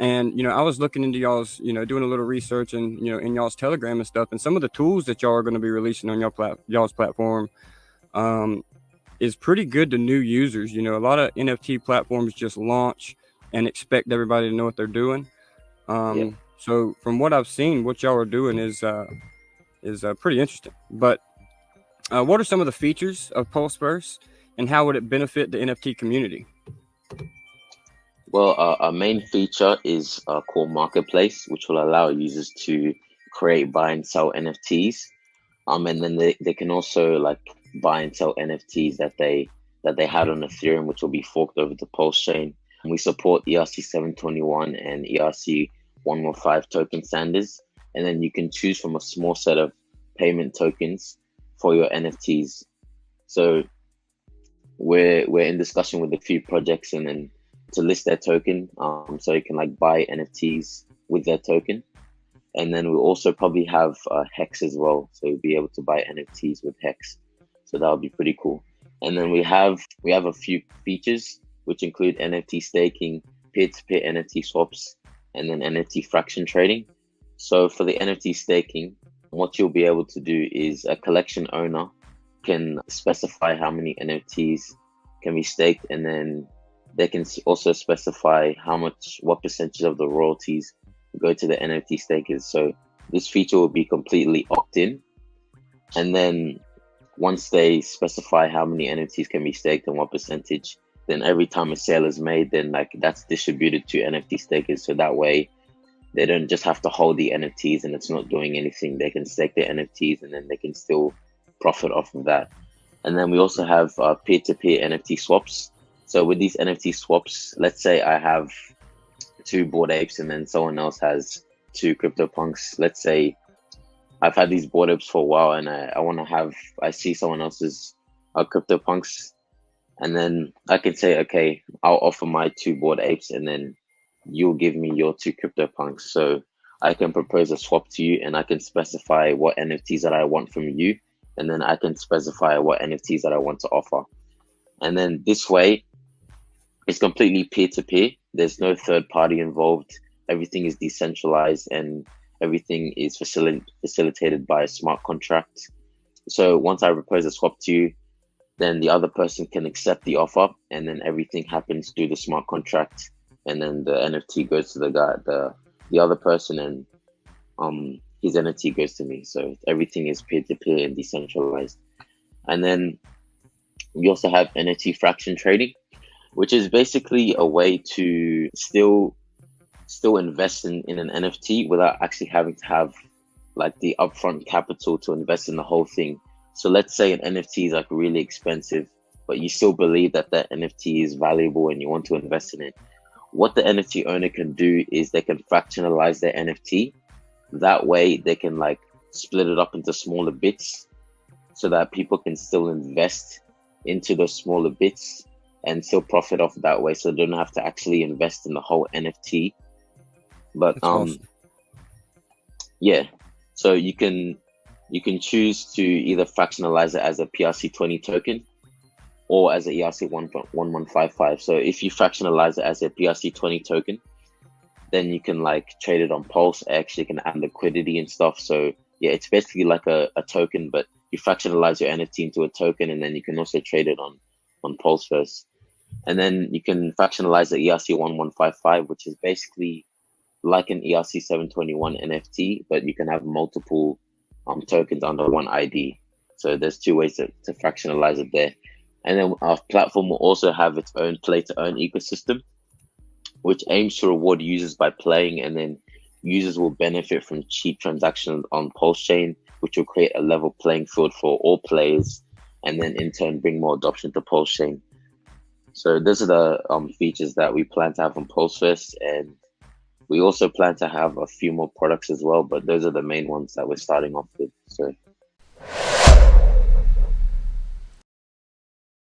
And, I was looking into y'all's, doing a little research and, in y'all's Telegram and stuff, and some of the tools that y'all are going to be releasing on y'all's platform is pretty good to new users. A lot of NFT platforms just launch and expect everybody to know what they're doing. So from what I've seen, what y'all are doing is pretty interesting. But what are some of the features of PulseVerse, and how would it benefit the NFT community? Well, our main feature is a core marketplace, which will allow users to create, buy, and sell NFTs. And then they can also like buy and sell NFTs that they had on Ethereum, which will be forked over to Pulse Chain. And we support ERC 721 and ERC 115 token standards. And then you can choose from a small set of payment tokens for your NFTs. So we're in discussion with a few projects and then to list their token, so you can like buy NFTs with their token. And then we'll also probably have Hex as well, so you'll be able to buy NFTs with Hex. So that'll be pretty cool. And then we have a few features which include NFT staking, peer-to-peer NFT swaps, and then NFT fraction trading. So for the NFT staking, what you'll be able to do is a collection owner can specify how many NFTs can be staked, and then they can also specify what percentage of the royalties go to the NFT stakers. So this feature will be completely opt-in. And then once they specify how many NFTs can be staked and what percentage, then every time a sale is made, then like that's distributed to NFT stakers. So that way they don't just have to hold the NFTs and it's not doing anything. They can stake their NFTs and then they can still profit off of that. And then we also have peer-to-peer NFT swaps. So with these NFT swaps, let's say I have 2 Bored Apes and then someone else has 2 CryptoPunks. Let's say I've had these Bored Apes for a while and I see someone else's CryptoPunks, and then I can say, okay, I'll offer my 2 Bored Apes and then you'll give me your 2 CryptoPunks. So I can propose a swap to you and I can specify what NFTs that I want from you, and then I can specify what NFTs that I want to offer. And then this way, it's completely peer-to-peer. There's no third party involved. Everything is decentralized and everything is facilitated by a smart contract. So once I propose a swap to you, then the other person can accept the offer, and then everything happens through the smart contract, and then the NFT goes to the other person, and his NFT goes to me. So everything is peer-to-peer and decentralized. And then we also have NFT fraction trading, which is basically a way to still invest in an NFT without actually having to have like the upfront capital to invest in the whole thing. So let's say an NFT is like really expensive, but you still believe that that NFT is valuable and you want to invest in it. What the NFT owner can do is they can fractionalize their NFT. That way they can like split it up into smaller bits so that people can still invest into those smaller bits and still profit off that way. So they don't have to actually invest in the whole NFT. But awesome. Yeah, so you can choose to either fractionalize it as a PRC20 token or as a ERC 1155. So if you fractionalize it as a PRC20 token, then you can like trade it on Pulse X. You can add liquidity and stuff. So yeah, it's basically like a token, but you fractionalize your NFT into a token, and then you can also trade it on PulseVerse. And then you can fractionalize the ERC 1155, which is basically like an ERC 721 NFT, but you can have multiple tokens under one ID. So there's 2 ways to fractionalize it there. And then our platform will also have its own play-to-earn ecosystem, which aims to reward users by playing, and then users will benefit from cheap transactions on Pulse Chain, which will create a level playing field for all players, and then in turn bring more adoption to Pulse Chain. So those are the features that we plan to have on PulseVerse, and we also plan to have a few more products as well, but those are the main ones that we're starting off with. So